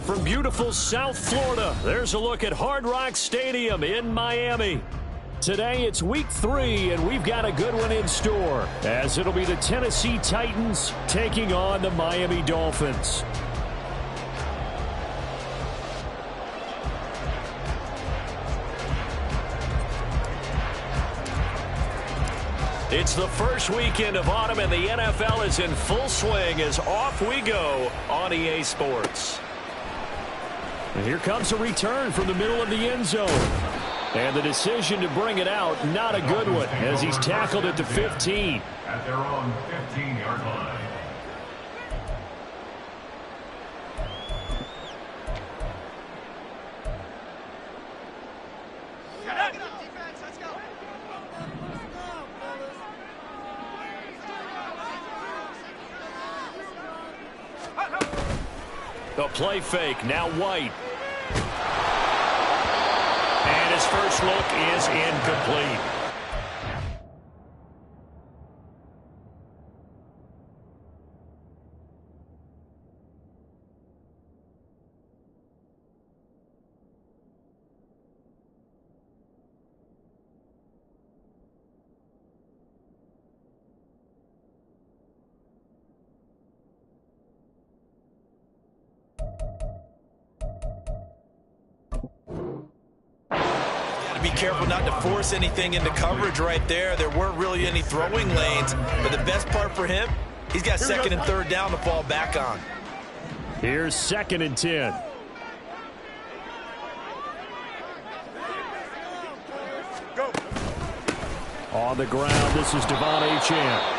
from beautiful South Florida, there's a look at Hard Rock Stadium in Miami. Today it's week 3, and we've got a good one in store, as it'll be the Tennessee Titans taking on the Miami Dolphins. It's the first weekend of autumn, and the NFL is in full swing as off we go on EA Sports. And here comes a return from the middle of the end zone. And the decision to bring it out, not a good one, as he's tackled at the 15. At their own 15-yard line. The play fake, now White. And his first look is incomplete. Be careful not to force anything into coverage right there. There weren't really any throwing lanes, but the best part for him, he's got second and third down to fall back on. Here's 2nd and 10. On the ground, this is Devon Achane.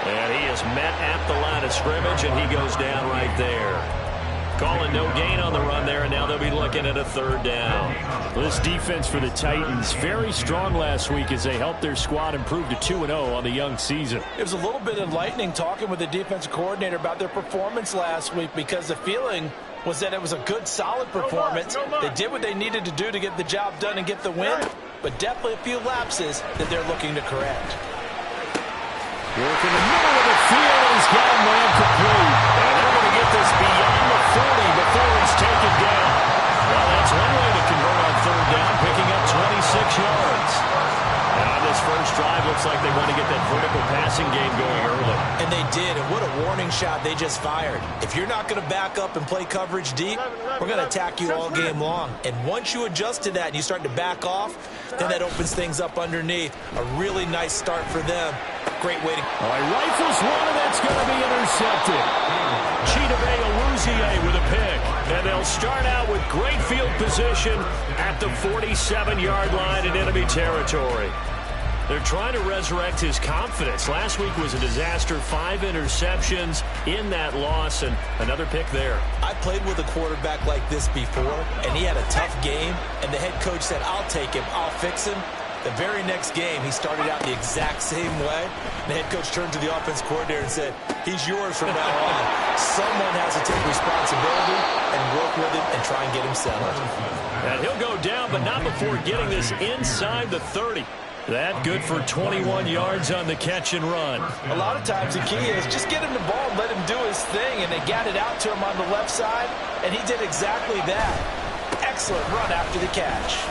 And he is met at the line of scrimmage, and he goes down right there. Calling no gain on the run there, and now they'll be looking at a 3rd down. This defense for the Titans, very strong last week as they helped their squad improve to 2-0 on the young season. It was a little bit enlightening talking with the defensive coordinator about their performance last week, because the feeling was that it was a good, solid performance. They did what they needed to do to get the job done and get the win, but definitely a few lapses that they're looking to correct. Work in the middle of the field, and he's got a man complete. And they're going to get this beyond the 40 before he's taken down. Well, that's one way to convert on 3rd down, picking up 26 yards. And on this first drive, looks like they want to get that vertical passing game going early. And they did, and what a warning shot they just fired. If you're not going to back up and play coverage deep, we're going to attack you all game long. And once you adjust to that and you start to back off, then that opens things up underneath. A really nice start for them. Great waiting. All right, rifles one, and that's going to be intercepted. Chidobe Awuzie with a pick. And they'll start out with great field position at the 47-yard line in enemy territory. They're trying to resurrect his confidence. Last week was a disaster. 5 interceptions in that loss, and another pick there. I played with a quarterback like this before, and he had a tough game, and the head coach said, I'll take him, I'll fix him. The very next game, he started out the exact same way. The head coach turned to the offense coordinator and said, he's yours from now on. Someone has to take responsibility and work with him and try and get him settled. And he'll go down, but not before getting this inside the 30. That good for 21 yards on the catch and run. A lot of times the key is just get him the ball and let him do his thing, and they got it out to him on the left side, and he did exactly that. Excellent run after the catch.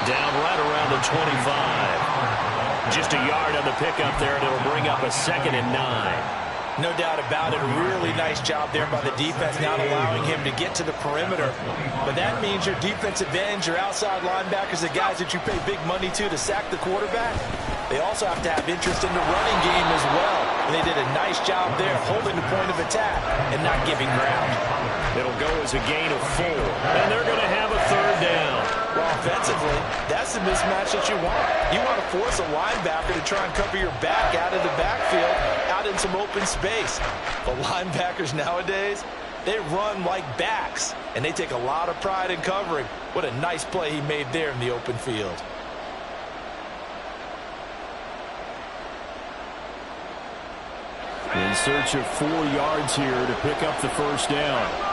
Down right around the 25. Just a yard on the pickup there, and it'll bring up a 2nd and 9. No doubt about it. A really nice job there by the defense, not allowing him to get to the perimeter. But that means your defensive ends, your outside linebackers, the guys that you pay big money to sack the quarterback, they also have to have interest in the running game as well. And they did a nice job there holding the point of attack and not giving ground. It'll go as a gain of 4. And they're going to have a 3rd down. Well, offensively, that's the mismatch that you want. You want to force a linebacker to try and cover your back out of the backfield, out in some open space. But linebackers nowadays, they run like backs, and they take a lot of pride in covering. What a nice play he made there in the open field. In search of 4 yards here to pick up the 1st down.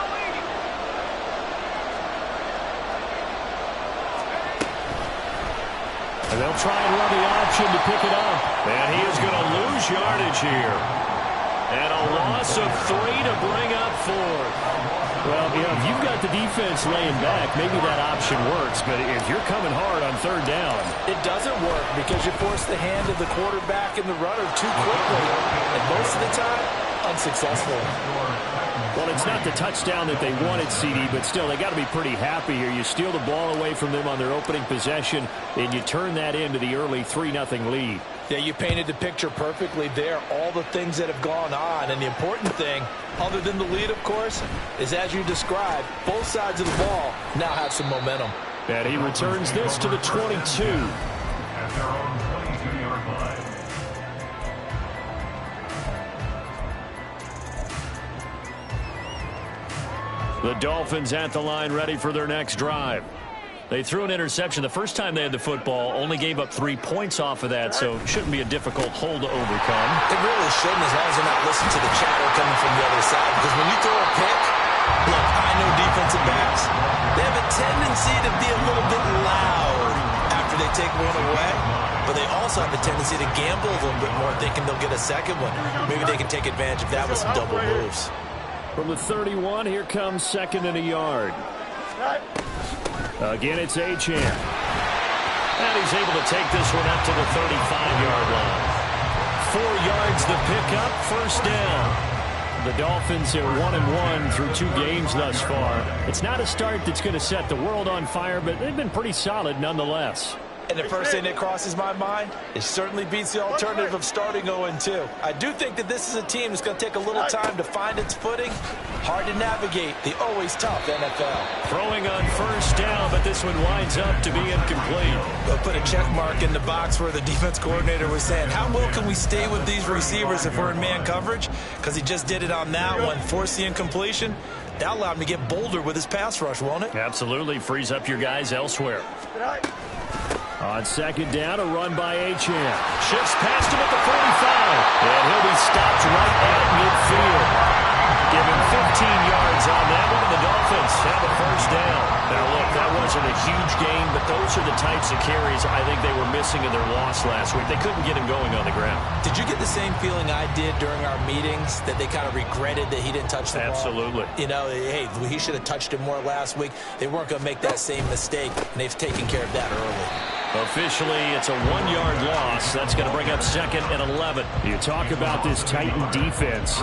And they'll try and run the option to pick it up. And he is going to lose yardage here. And a loss of 3 to bring up 4. Well, if you've got the defense laying back, maybe that option works. But if you're coming hard on third down, it doesn't work because you force the hand of the quarterback and the runner too quickly. And most of the time, unsuccessful. Well, it's not the touchdown that they wanted, CD, but still, they got to be pretty happy here. You steal the ball away from them on their opening possession, and you turn that into the early 3-0 lead. Yeah, you painted the picture perfectly there, all the things that have gone on. And the important thing, other than the lead, of course, is as you described, both sides of the ball now have some momentum. And he returns this to the 22. At their own 22-yard line. The Dolphins at the line ready for their next drive. They threw an interception the first time they had the football, only gave up 3 points off of that, so shouldn't be a difficult hole to overcome. It really shouldn't, as long as they're not listening to the chatter coming from the other side, because when you throw a pick, look, I know defensive backs, they have a tendency to be a little bit loud after they take one away, but they also have a tendency to gamble a little bit more, thinking they'll get a second one. Maybe they can take advantage of that with some double moves. From the 31, here comes 2nd and a yard. Again, it's Achane. And he's able to take this one up to the 35-yard line. 4 yards the pickup, first down. The Dolphins are 1-1 through 2 games thus far. It's not a start that's going to set the world on fire, but they've been pretty solid nonetheless. And the first thing that crosses my mind, it certainly beats the alternative of starting 0-2. I do think that this is a team that's going to take a little time to find its footing. Hard to navigate the always tough NFL. Throwing on first down, but this one winds up to be incomplete. They'll put a check mark in the box where the defense coordinator was saying, how well can we stay with these receivers if we're in man coverage? Because he just did it on that one, forced the incompletion. That allowed him to get bolder with his pass rush, won't it? Absolutely. Frees up your guys elsewhere. On second down, a run by Achane. Shifts past him at the 45. And he'll be stopped right at midfield. Give him 15 yards on that one, and the Dolphins have a first down. Now, look, that wasn't a huge gain, but those are the types of carries I think they were missing in their loss last week. They couldn't get him going on the ground. Did you get the same feeling I did during our meetings, that they kind of regretted that he didn't touch the ball? Absolutely. You know, hey, he should have touched it more last week. They weren't going to make that same mistake, and they've taken care of that early. Officially, it's a 1-yard loss. That's going to bring up 2nd and 11. You talk about this Titan defense.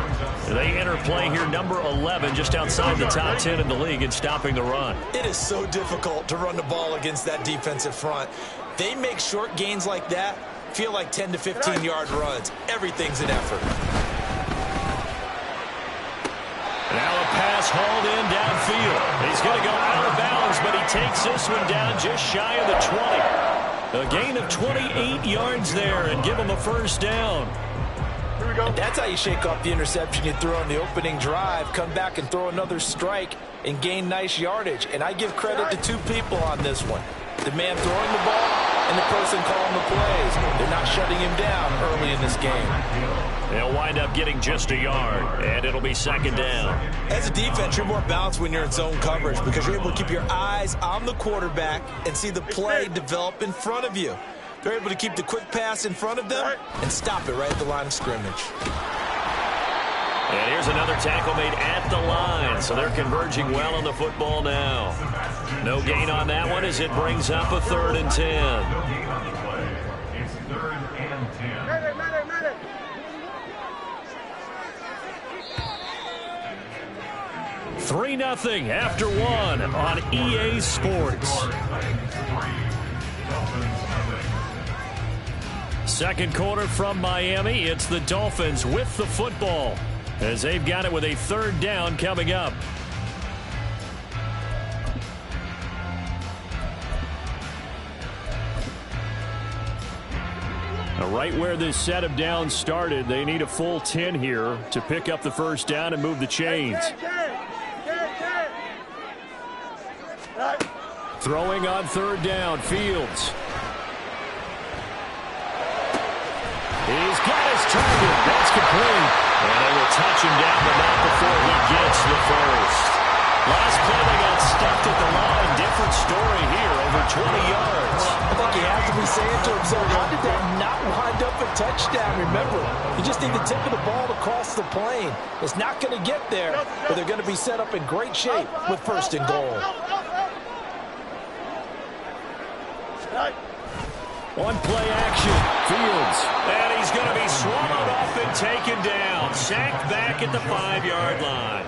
They enter play here, number 11, just outside the top 10 in the league in stopping the run. It is so difficult to run the ball against that defensive front. They make short gains like that feel like 10 to 15-yard runs. Everything's an effort. Now a pass hauled in downfield. He's going to go out of bounds, but he takes this one down just shy of the 20. A gain of 28 yards there and give him a first down. And that's how you shake off the interception you threw on the opening drive. Come back and throw another strike and gain nice yardage. And I give credit to 2 people on this one. The man throwing the ball and the person calling the plays. They're not shutting him down early in this game. They'll wind up getting just a yard, and it'll be 2nd down. As a defense, you're more balanced when you're in zone coverage because you're able to keep your eyes on the quarterback and see the play develop in front of you. They're able to keep the quick pass in front of them and stop it right at the line of scrimmage. And here's another tackle made at the line, so they're converging well on the football now. No gain on that one as it brings up a 3rd and 10. It's 3rd and 10. 3-0 after 1 on EA Sports. Second quarter from Miami. It's the Dolphins with the football as they've got it with a 3rd down coming up. Right where this set of downs started, they need a full 10 here to pick up the first down and move the chains. Throwing on 3rd down, Fields. He's got his target. That's complete. And they will touch him down, but not before he gets the first. Last play, they got stuffed at the line. Different story here. over 20 yards. I think he has to be saying to himself, how did that not wind up a touchdown? Remember, you just need the tip of the ball to cross the plane. It's not going to get there, but they're going to be set up in great shape with 1st and goal. On play action, Fields. And he's going to be swallowed up and taken down. Sacked back at the 5-yard line.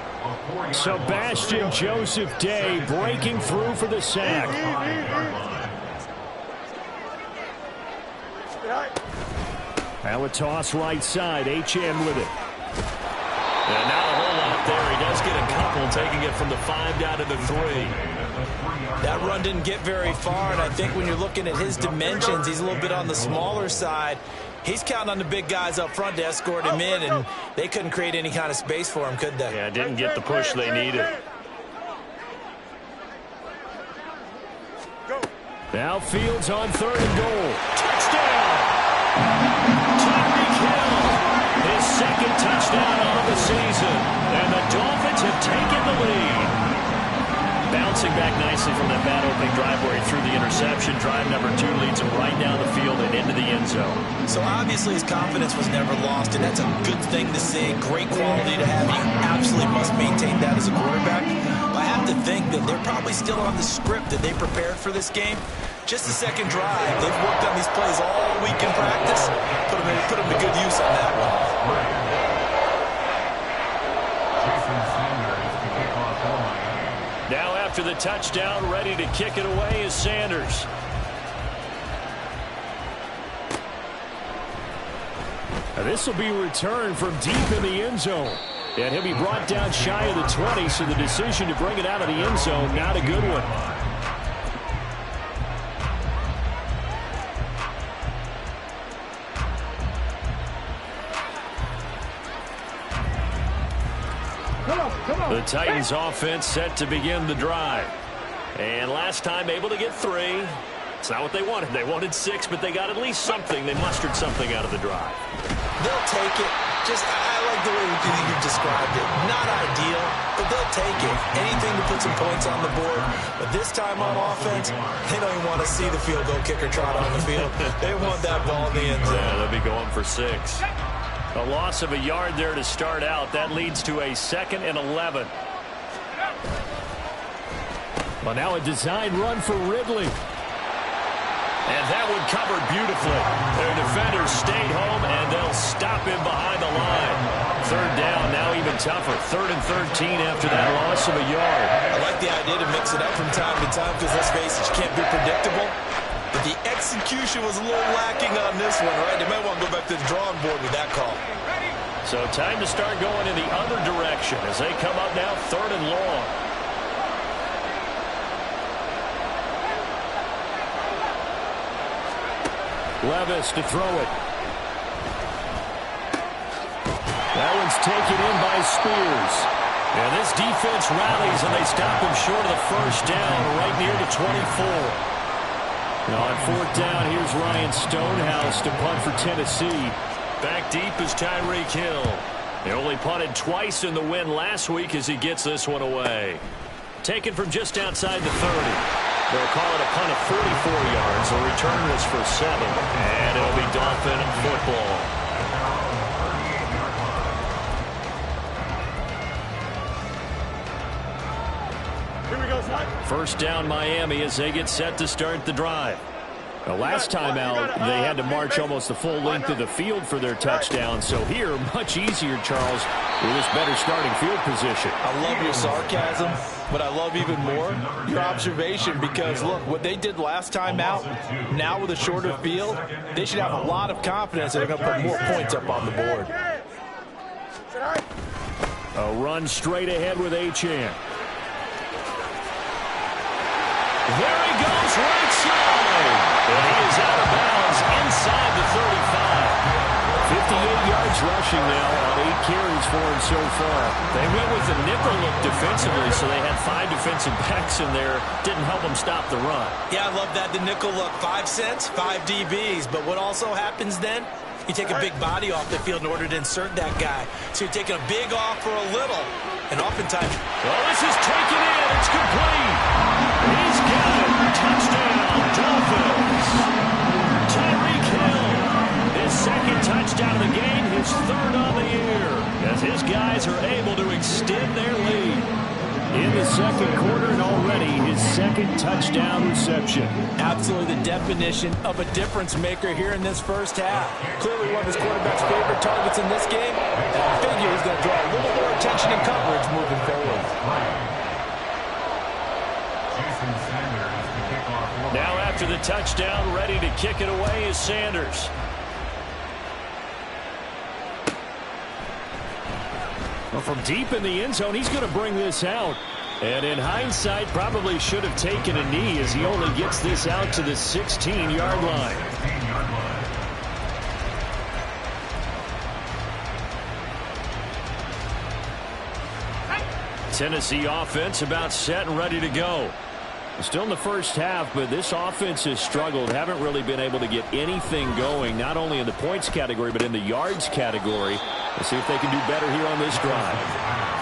Sebastian Joseph Day breaking through for the sack. Now a toss right side. H.M. with it. And not a whole lot there. He does get a couple, taking it from the 5 down to the 3. That run didn't get very far, and I think when you're looking at his dimensions, he's a little bit on the smaller side. He's counting on the big guys up front to escort him in, and they couldn't create any kind of space for him, could they? Yeah, didn't get the push they needed. Now Fields on 3rd and goal. Touchdown! Tyreek Hill, his 2nd touchdown of the season, and the Dolphins have taken the lead. Bouncing back nicely from that bad opening drive where he threw the interception. Drive number 2 leads him right down the field and into the end zone. So obviously his confidence was never lost, and that's a good thing to see. Great quality to have. You absolutely must maintain that as a quarterback. But I have to think that they're probably still on the script that they prepared for this game. Just the 2nd drive. They've worked on these plays all week in practice. Put them to good use on that one. Now after the touchdown, ready to kick it away is Sanders. Now this will be returned from deep in the end zone. And he'll be brought down shy of the 20, so the decision to bring it out of the end zone, not a good one. The Titans offense set to begin the drive. And last time able to get 3. It's not what they wanted. They wanted 6, but they got at least something. They mustered something out of the drive. They'll take it. I like the way you've described it. Not ideal, but they'll take it. Anything to put some points on the board. But this time on offense, they don't even want to see the field goal kicker trot on the field. They want that ball in the end zone. Yeah, they'll be going for 6. A loss of a yard there to start out. That leads to a 2nd and 11. Well, now a design run for Ridley. And that one covered beautifully. Their defenders stayed home, and they'll stop him behind the line. 3rd down, now even tougher. 3rd and 13 after that loss of a yard. I like the idea to mix it up from time to time because, let's face it, you can't be predictable. But the execution was a little lacking on this one, right? They might want to go back to the drawing board with that call. So time to start going in the other direction as they come up now 3rd and long. Levis to throw it. That one's taken in by Spears. And this defense rallies, and they stop him short of the 1st down, right near the 24. Now on 4th down, here's Ryan Stonehouse to punt for Tennessee. Back deep is Tyreek Hill. He only punted twice in the win last week as he gets this one away. Taken from just outside the 30. They'll call it a punt of 44 yards. The return was for 7. And it'll be Dolphin football. Here we go, son. 1st down Miami as they get set to start the drive. The last time out, they had to march almost the full length of the field for their touchdown. So here, much easier, Charles, with this better starting field position. I love your sarcasm, but I love even more your observation because, look, what they did last time out, now with a shorter field, they should have a lot of confidence that they're going to put more points up on the board. A run straight ahead with H.M. There he goes, right side. And he is out of bounds inside the 35. 58 yards rushing now on 8 carries for him so far. They went with the nickel look defensively, so they had 5 defensive backs in there. Didn't help them stop the run. Yeah, I love that, the nickel look. 5 cents, 5 DBs. But what also happens then, you take a big body off the field in order to insert that guy. So you're taking a big off for a little. And oftentimes, well, this is taken in. It's complete. He's got it. Touchdown. first out of the game, his third on the year, as his guys are able to extend their lead. In the second quarter, and already his second touchdown reception. Absolutely the definition of a difference maker here in this first half. Clearly one of his quarterback's favorite targets in this game, and I figure he's going to draw a little more attention and coverage moving forward. Now after the touchdown, ready to kick it away is Sanders. Well, from deep in the end zone, he's going to bring this out. And in hindsight, probably should have taken a knee as he only gets this out to the 16-yard line. Tennessee offense about set and ready to go. Still in the first half, but this offense has struggled. Haven't really been able to get anything going, not only in the points category, but in the yards category. Let's see if they can do better here on this drive.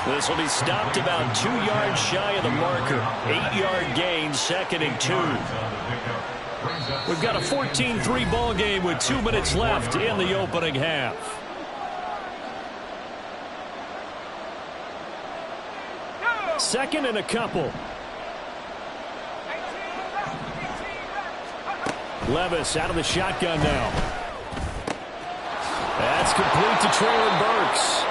This will be stopped about 2 yards shy of the marker. 8-yard gain, 2nd and 2. We've got a 14-3 ball game with 2 minutes left in the opening half. Second and a couple. Levis out of the shotgun now. That's complete to Traylon Burks.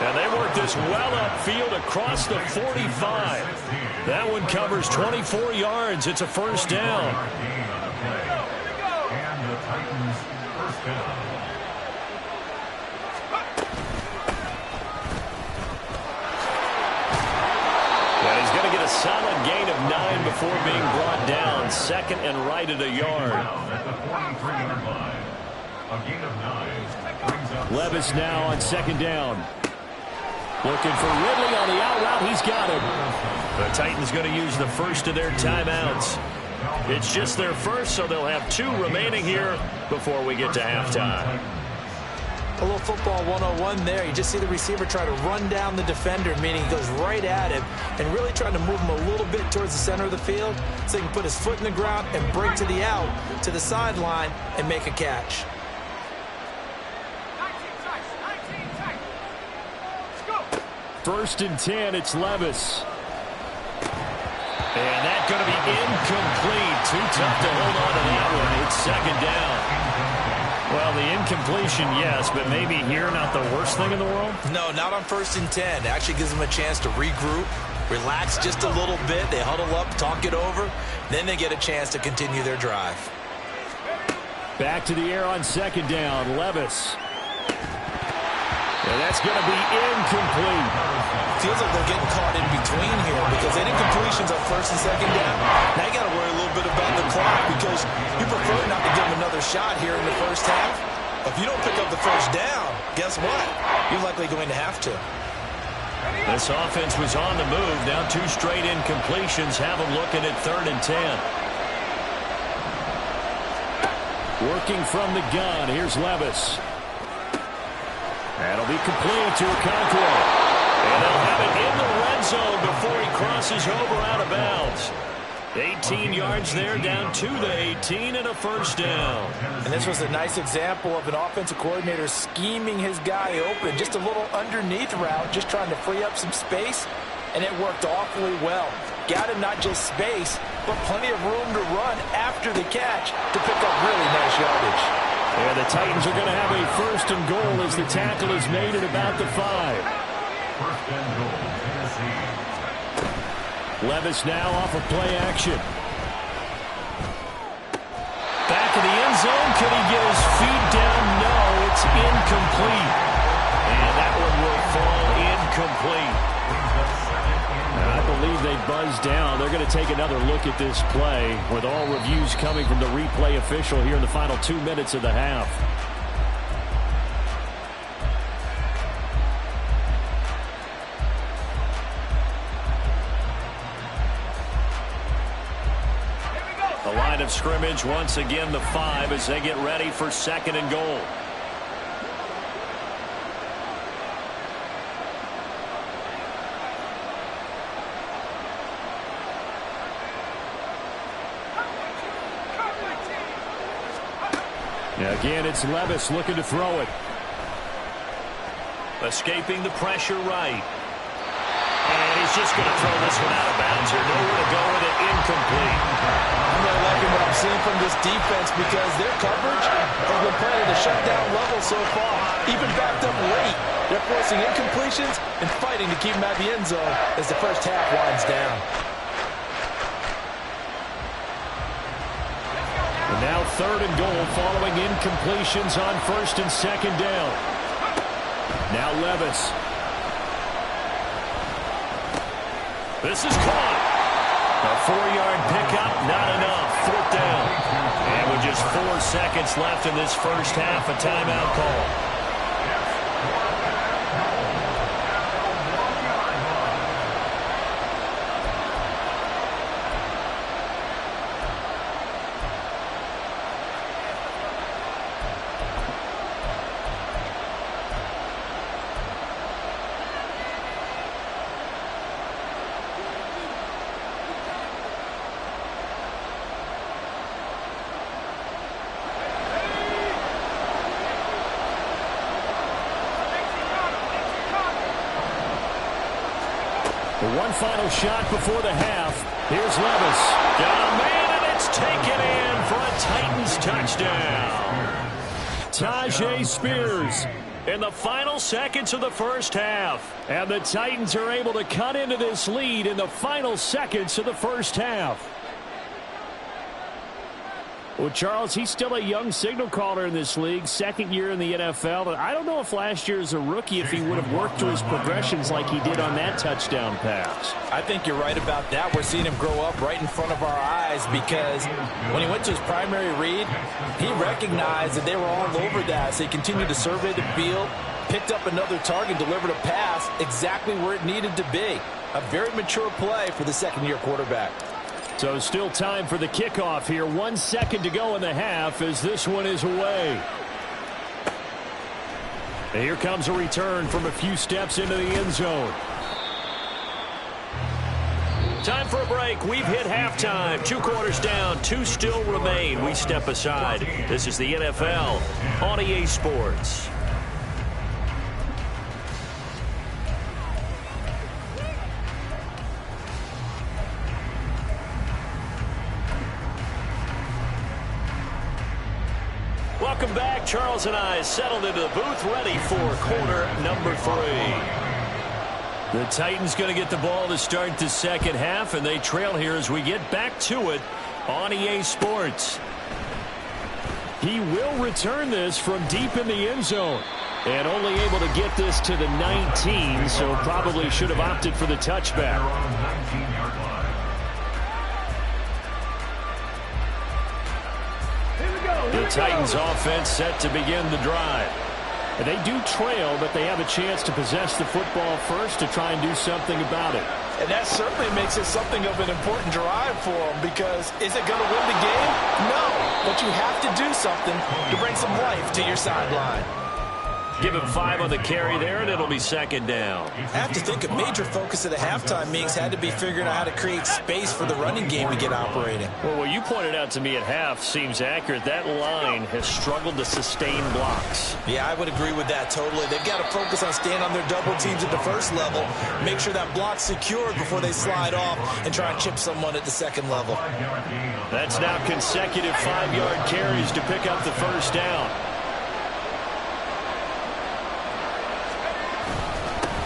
And they work this well upfield across the 45. That one covers 24 yards. It's a first down. And the Titans first down. And he's going to get a solid gain of 9 before being brought down. 2nd and right at a yard. At the 43-yard line, a gain of 9 brings up Levis now on 2nd down. Looking for Ridley on the out route. He's got him. The Titans going to use the first of their timeouts. It's just their first, so they'll have 2 remaining here before we get to halftime. A little football 101 there. You just see the receiver try to run down the defender, meaning he goes right at him and really trying to move him a little bit towards the center of the field so he can put his foot in the ground and break to the out, to the sideline, and make a catch. First and 10, it's Levis. And that's going to be incomplete. Too tough to hold on to that one. It's 2nd down. Well, the incompletion, yes, but maybe here not the worst thing in the world? No, not on 1st and 10. It actually gives them a chance to regroup, relax just a little bit. They huddle up, talk it over. Then they get a chance to continue their drive. Back to the air on 2nd down. Levis. And that's going to be incomplete. Feels like they're getting caught in between here because any completions on 1st and 2nd down, now you got to worry a little bit about the clock because you prefer not to give them another shot here in the first half. If you don't pick up the first down, guess what? You're likely going to have to. This offense was on the move. Now 2 straight incompletions have them looking at 3rd and 10. Working from the gun, here's Levis. That'll be complete to Okonkwo. And they'll have it in the red zone before he crosses over out of bounds. 18 yards there, down to the 18 and a first down. And this was a nice example of an offensive coordinator scheming his guy open. Just a little underneath route, just trying to free up some space. And it worked awfully well. Got him not just space, but plenty of room to run after the catch to pick up really nice yardage. And the Titans are going to have a 1st and goal as the tackle is made at about the 5. 1st and goal, Tennessee. Levis now off of play action. Back in the end zone. Can he get his feet down? No, it's incomplete. And that one will fall incomplete. I believe they buzzed down. They're going to take another look at this play with all reviews coming from the replay official here in the final 2 minutes of the half. The line of scrimmage once again the 5 as they get ready for 2nd and goal. Again, it's Levis looking to throw it. Escaping the pressure right. And he's just going to throw this one out of bounds here. Nowhere to go with it. Incomplete. I'm really liking what I'm seeing from this defense because their coverage has been playing at a shutdown level so far. Even backed up late. They're forcing incompletions and fighting to keep them out of the end zone as the first half winds down. And now 3rd and goal following incompletions on 1st and 2nd down. Now Levis. This is caught. A 4-yard pickup, not enough. 4th down. And with just 4 seconds left in this first half, a timeout call. One final shot before the half. Here's Levis. Got a man, and it's taken in for a Titans touchdown. Tajay Spears in the final seconds of the first half. And the Titans are able to cut into this lead in the final seconds of the first half. Well, Charles, he's still a young signal caller in this league, 2nd year in the NFL. But I don't know if last year as a rookie if he would have worked through his progressions like he did on that touchdown pass. I think you're right about that. We're seeing him grow up right in front of our eyes because when he went to his primary read, he recognized that they were all over that. So he continued to survey the field, picked up another target, delivered a pass exactly where it needed to be. A very mature play for the 2nd-year quarterback. So still time for the kickoff here. 1 second to go in the half as this one is away. And here comes a return from a few steps into the end zone. Time for a break. We've hit halftime. 2 quarters down. 2 still remain. We step aside. This is the NFL on EA Sports. Welcome back. Charles and I settled into the booth, ready for quarter number 3. The Titans going to get the ball to start the second half, and they trail here as we get back to it on EA Sports. He will return this from deep in the end zone, and only able to get this to the 19, so probably should have opted for the touchback. The Titans offense set to begin the drive. And they do trail, but they have a chance to possess the football first to try and do something about it. And that certainly makes it something of an important drive for them because is it going to win the game? No, but you have to do something to bring some life to your sideline. Give him 5 on the carry there, and it'll be 2nd down. I have to think a major focus of the halftime meetings had to be figuring out how to create space for the running game to get operating. Well, what you pointed out to me at half seems accurate. That line has struggled to sustain blocks. Yeah, I would agree with that totally. They've got to focus on staying on their double teams at the first level, make sure that block's secured before they slide off and try and chip someone at the second level. That's now consecutive 5-yard carries to pick up the first down.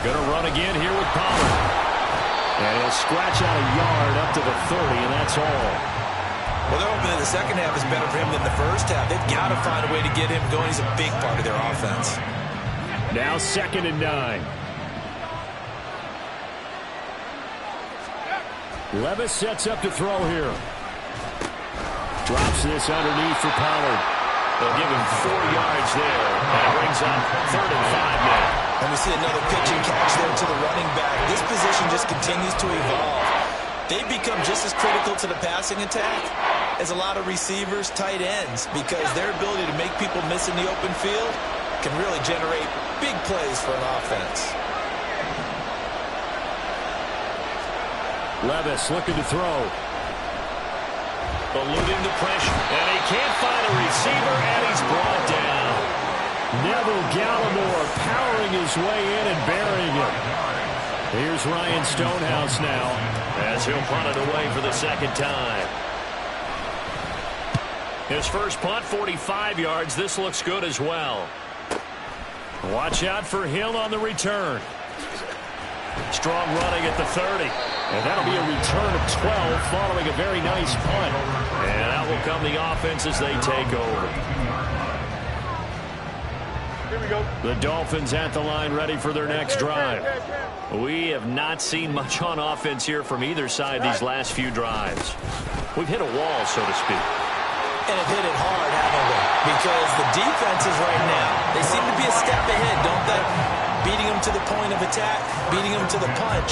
Going to run again here with Pollard. And he'll scratch out a yard up to the 30, and that's all. Well, they're hoping that the second half is better for him than the first half. They've got to find a way to get him going. He's a big part of their offense. Now 2nd and 9. Levis sets up to throw here. Drops this underneath for Pollard. They'll give him 4 yards there. And it brings up 3rd and 5 now. And we see another pitch and catch there to the running back. This position just continues to evolve. They've become just as critical to the passing attack as a lot of receivers, tight ends, because their ability to make people miss in the open field can really generate big plays for an offense. Levis looking to throw. Eluding the pressure. And he can't find a receiver, and he's brought down. Neville Gallimore powering his way in and burying him. Here's Ryan Stonehouse now as he'll punt it away for the second time. His first punt, 45 yards. This looks good as well. Watch out for Hill on the return. Strong running at the 30. And that'll be a return of 12 following a very nice punt. And out will come the offense as they take over. Here we go. The Dolphins at the line ready for their next drive. We have not seen much on offense here from either side these last few drives. We've hit a wall, so to speak. And have hit it hard, haven't we? Because the defenses right now, they seem to be a step ahead, don't they? Beating them to the point of attack, beating them to the punch.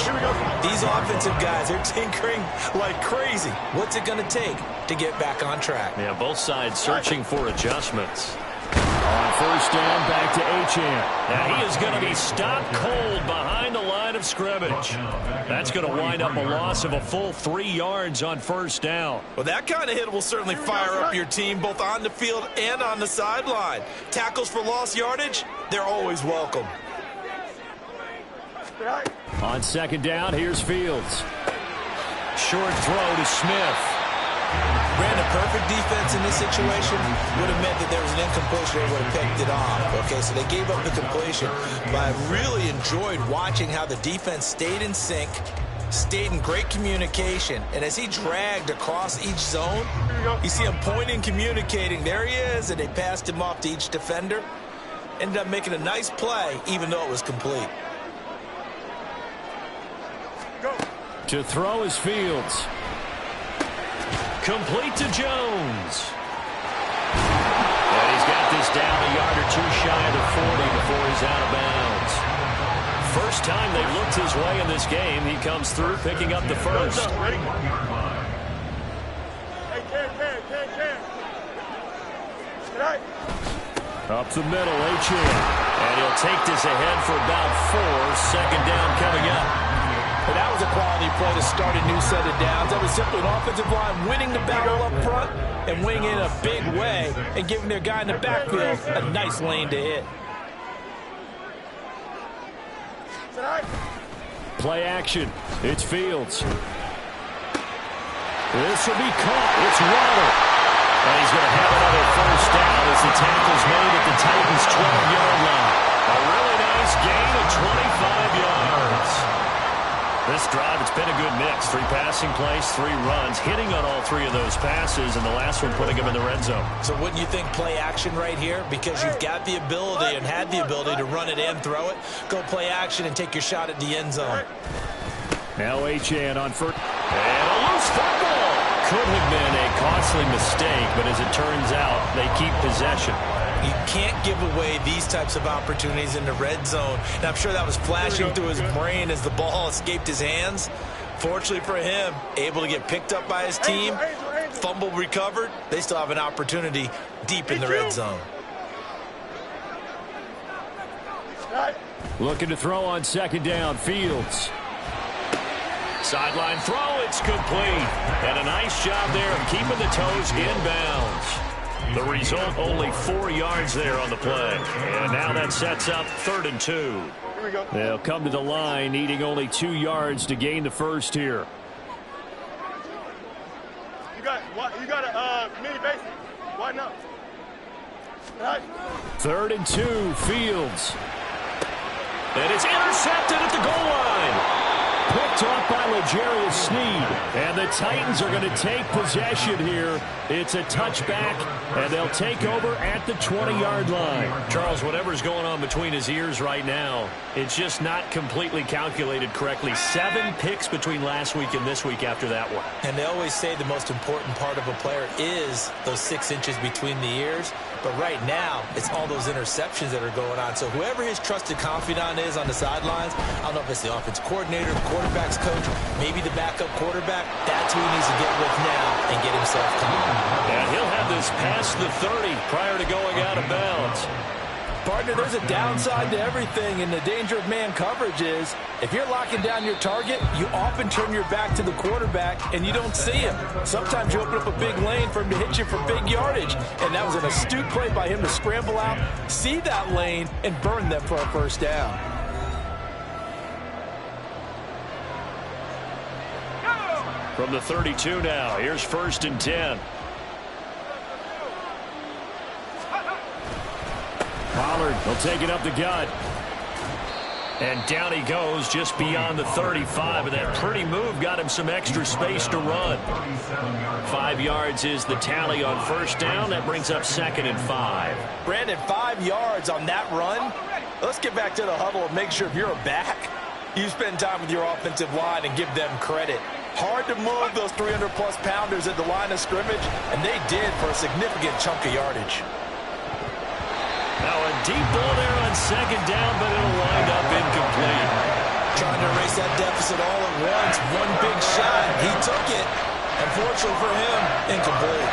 These offensive guys, they're tinkering like crazy. What's it going to take to get back on track? Yeah, both sides searching for adjustments. On first down, back to Achane. Now he is going to be stopped cold behind the line of scrimmage. That's going to wind up a loss of a full 3 yards on first down. Well, that kind of hit will certainly fire up your team both on the field and on the sideline. Tackles for lost yardage, they're always welcome. On second down, here's Fields. Short throw to Smith. Ran a perfect defense in this situation. Would have meant that there was an incompletion. They would have picked it off. Okay, so they gave up the completion. But I really enjoyed watching how the defense stayed in sync, stayed in great communication. And as he dragged across each zone, you see him pointing, communicating. There he is, and they passed him off to each defender. Ended up making a nice play, even though it was complete. To throw is Fields. Complete to Jones. And he's got this down a yard or two shy of the 40 before he's out of bounds. First time they've looked his way in this game. He comes through picking up the first. Hey, Cam. Tonight. Up the middle, Achane. And he'll take this ahead for about 4. Second down coming up. But that was a quality play to start a new set of downs. That was simply an offensive line winning the battle up front and winning in a big way and giving their guy in the backfield a nice lane to hit. Play action. It's Fields. This will be caught. It's Waddle. And he's going to have another first down as the tackle's made at the Titans' 12-yard line. A really nice gain of 25 yards. This drive, it's been a good mix. 3 passing plays, 3 runs, hitting on all 3 of those passes, and the last one putting him in the red zone. So wouldn't you think play action right here? Because you've got the ability and had the ability to run it and throw it. Go play action and take your shot at the end zone. Now Achane on first. And a loose football. Could have been a costly mistake, but as it turns out, they keep possession. You can't give away these types of opportunities in the red zone. And I'm sure that was flashing through his brain as the ball escaped his hands. Fortunately for him, able to get picked up by his team, fumble recovered. They still have an opportunity deep in the red zone. Looking to throw on second down, Fields. Sideline throw, it's complete. And a nice job there of keeping the toes inbounds. The result, only 4 yards there on the play. And now that sets up 3rd and 2. They'll come to the line, needing only 2 yards to gain the first here. You got a mini base. Why not? Right. 3rd and 2, Fields. And it's intercepted at the goal line. Picked off by L'Jarius Sneed. And the Titans are going to take possession here. It's a touchback, and they'll take over at the 20-yard line. Charles, whatever's going on between his ears right now, it's just not completely calculated correctly. 7 picks between last week and this week after that one. And they always say the most important part of a player is those 6 inches between the ears. But right now, it's all those interceptions that are going on. So whoever his trusted confidant is on the sidelines, I don't know if it's the offense coordinator, the quarterback's coach, maybe the backup quarterback, that's who he needs to get with now and get himself calm. And he'll have this past the 30 prior to going out of bounds. Partner, there's a downside to everything, and the danger of man coverage is if you're locking down your target, you often turn your back to the quarterback and you don't see him. Sometimes you open up a big lane for him to hit you for big yardage, and that was an astute play by him to scramble out, see that lane, and burn them for a first down. From the 32 now, here's 1st and 10. Pollard will take it up the gut. And down he goes just beyond the 35. And that pretty move got him some extra space to run. 5 yards is the tally on 1st down. That brings up 2nd and 5. Brandon, 5 yards on that run. Let's get back to the huddle and make sure if you're a back, you spend time with your offensive line and give them credit. Hard to move those 300-plus pounders at the line of scrimmage, and they did for a significant chunk of yardage. Now a deep ball there on 2nd down, but it'll wind up incomplete. Trying to erase that deficit all at once. One big shot. He took it. Unfortunately for him, incomplete.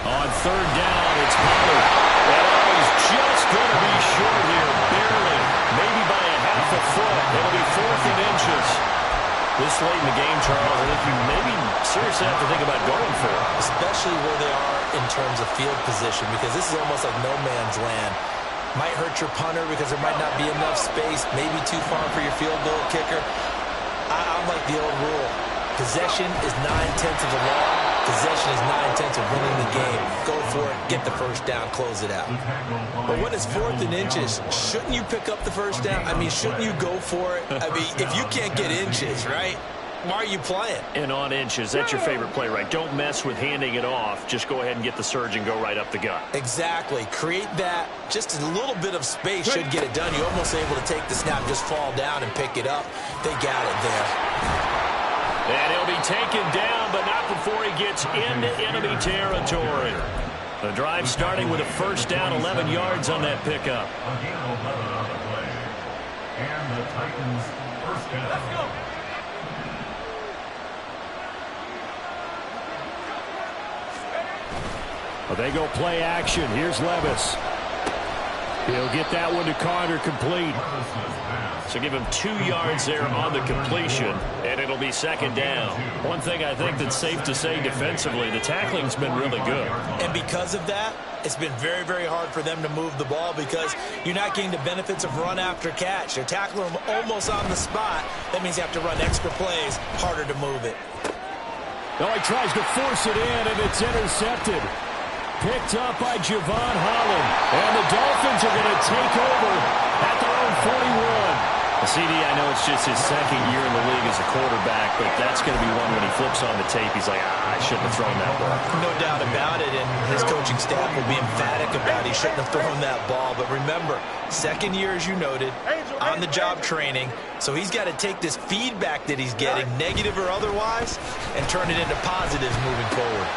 On 3rd down, it's Pollard. That is just going to be short here, barely. Maybe by a half a foot. It'll be 4th and inches. This late in the game, Charles, I think you maybe seriously have to think about going for it. Especially where they are in terms of field position, because this is almost like no man's land. Might hurt your punter because there might not be enough space, maybe too far for your field goal kicker. I'm like the old rule. Possession is 9/10 of the law. Possession is 9/10 of winning the game. Go for it, get the first down, close it out. But when it's 4th and inches, shouldn't you pick up the first down? I mean, shouldn't you go for it? I mean, if you can't get inches, right, why are you playing? And on inches, that's your favorite play, right? Don't mess with handing it off. Just go ahead and get the surge and go right up the gut. Exactly. Create that. Just a little bit of space should get it done. You're almost able to take the snap, just fall down and pick it up. They got it there. And he'll be taken down, but not before he gets into enemy territory. The drive starting with a 1st down, 11 yards on that pickup. Again, 11 on the play. And the Titans' 1st down. Let's go. Well, they go play action. Here's Levis. He'll get that one to Carter complete. So give him 2 yards there on the completion, and it'll be 2nd down. One thing I think that's safe to say defensively, the tackling's been really good. And because of that, it's been very, very hard for them to move the ball because you're not getting the benefits of run after catch. They're tackling them almost on the spot. That means you have to run extra plays, harder to move it. Oh, he tries to force it in, and it's intercepted. Picked up by Javon Holland. And the Dolphins are going to take over at their own 41. CD, I know it's just his 2nd year in the league as a quarterback, but that's going to be one when he flips on the tape. He's like, I shouldn't have thrown that ball. No doubt about it, and his coaching staff will be emphatic about he shouldn't have thrown that ball. But remember, 2nd year, as you noted, on-the-job training, so he's got to take this feedback that he's getting, negative or otherwise, and turn it into positives moving forward.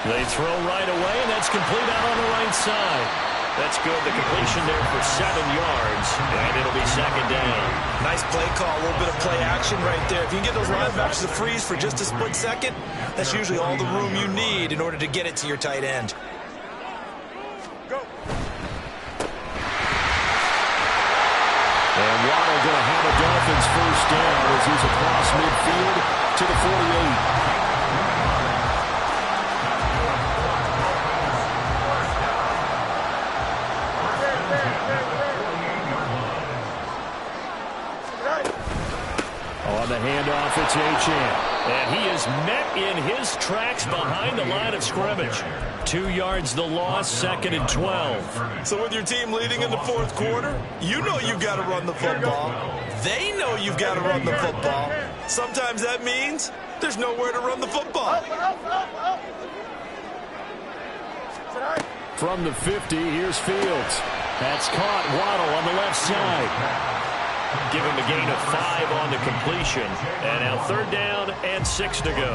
They throw right away, and that's complete out on the right side. That's good. The completion there for 7 yards, and it'll be 2nd down. Nice play call, a little bit of play action right there. If you can get those linebackers to freeze for just a split second, that's usually all the room you need in order to get it to your tight end. Go. And Waddle going to have a Dolphins 1st down as he's across midfield to the 48. On the handoff, it's Achane. And he is met in his tracks behind the line of scrimmage. 2 yards the loss, 2nd and 12. So with your team leading in the 4th quarter, you know you've got to run the football. They know you've got to run the football. Sometimes that means there's nowhere to run the football. From the 50, here's Fields. That's caught. Waddle on the left side. Give him a gain of 5 on the completion. And now 3rd down and 6 to go.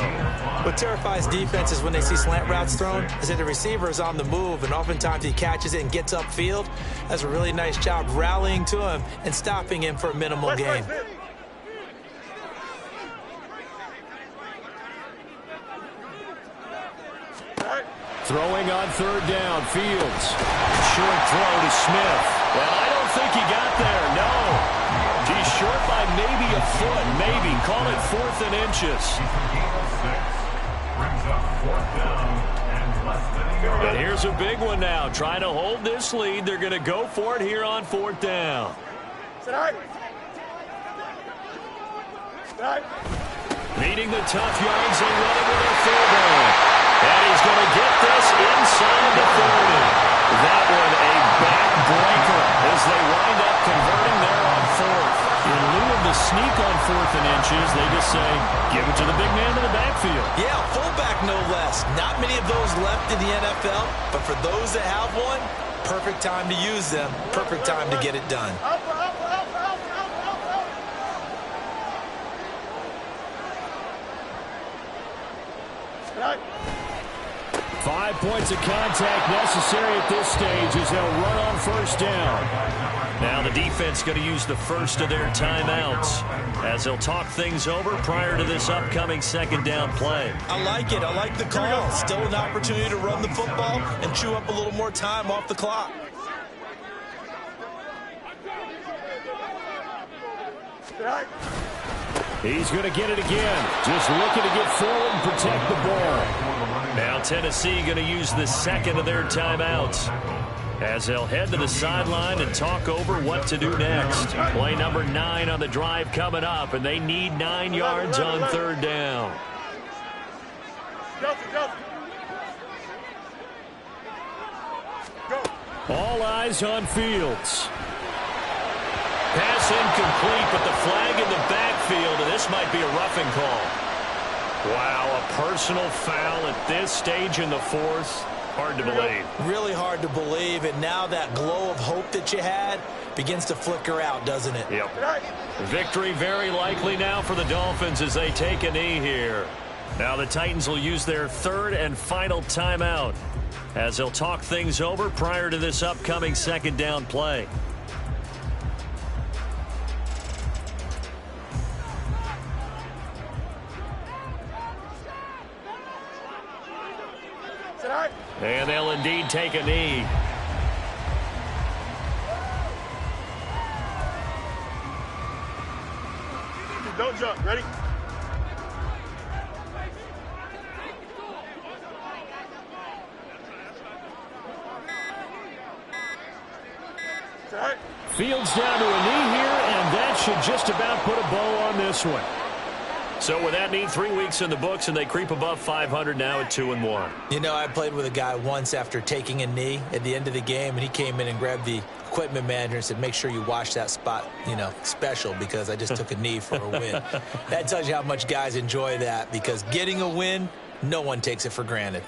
What terrifies defenses when they see slant routes thrown is that the receiver is on the move, and oftentimes he catches it and gets upfield. Does a really nice job rallying to him and stopping him for a minimal gain. Throwing on third down, Fields. Short throw to Smith. And I don't think he got there, no. He's short by maybe a foot, maybe. Call it 4th and inches. Brings up 4th down and less than a yard. And here's a big one now. Trying to hold this lead. They're going to go for it here on 4th down. Meeting the tough yards and running with a fullback. And he's going to get this inside the 30. That one a backbreaker as they wind up converting there on 4th. In lieu of the sneak on 4th and inches, they just say, give it to the big man in the backfield. Yeah, fullback no less. Not many of those left in the NFL, but for those that have one, perfect time to use them, perfect time to get it done. 5 points of contact necessary at this stage as they'll run on 1st down. Now the defense going to use the first of their timeouts as they'll talk things over prior to this upcoming 2nd down play. I like it. I like the call. Still an opportunity to run the football and chew up a little more time off the clock. He's going to get it again. Just looking to get forward and protect the ball. Now Tennessee going to use the 2nd of their timeouts as they'll head to the sideline and talk over what to do next. Play number 9 on the drive coming up, and they need 9 yards on 3rd down. All eyes on Fields. Pass incomplete, but the flag in the backfield, and this might be a roughing call. Wow, a personal foul at this stage in the 4th. Hard to believe. Really hard to believe, and now that glow of hope that you had begins to flicker out, doesn't it? Yep. Victory very likely now for the Dolphins as they take a knee here. Now the Titans will use their 3rd and final timeout as they'll talk things over prior to this upcoming 2nd down play. And they'll indeed take a knee. Don't jump. Ready? Fields down to a knee here, and that should just about put a bow on this one. So with that knee, 3 weeks in the books, and they creep above 500 now at 2-1. You know, I played with a guy once after taking a knee at the end of the game, and he came in and grabbed the equipment manager and said, make sure you wash that spot, you know, special, because I just took a knee for a win. That tells you how much guys enjoy that, because getting a win, no one takes it for granted.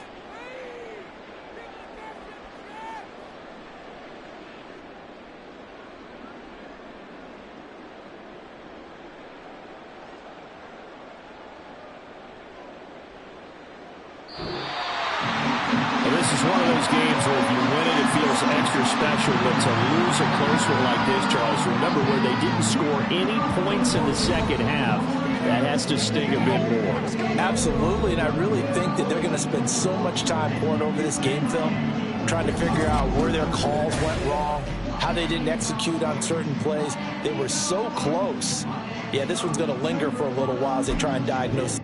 This is one of those games where if you win it, it feels extra special. But to lose a close one like this, Charles, remember where they didn't score any points in the 2nd half. That has to sting a bit more. Absolutely, and I really think that they're going to spend so much time pouring over this game film, trying to figure out where their calls went wrong, how they didn't execute on certain plays. They were so close. Yeah, this one's going to linger for a little while as they try and diagnose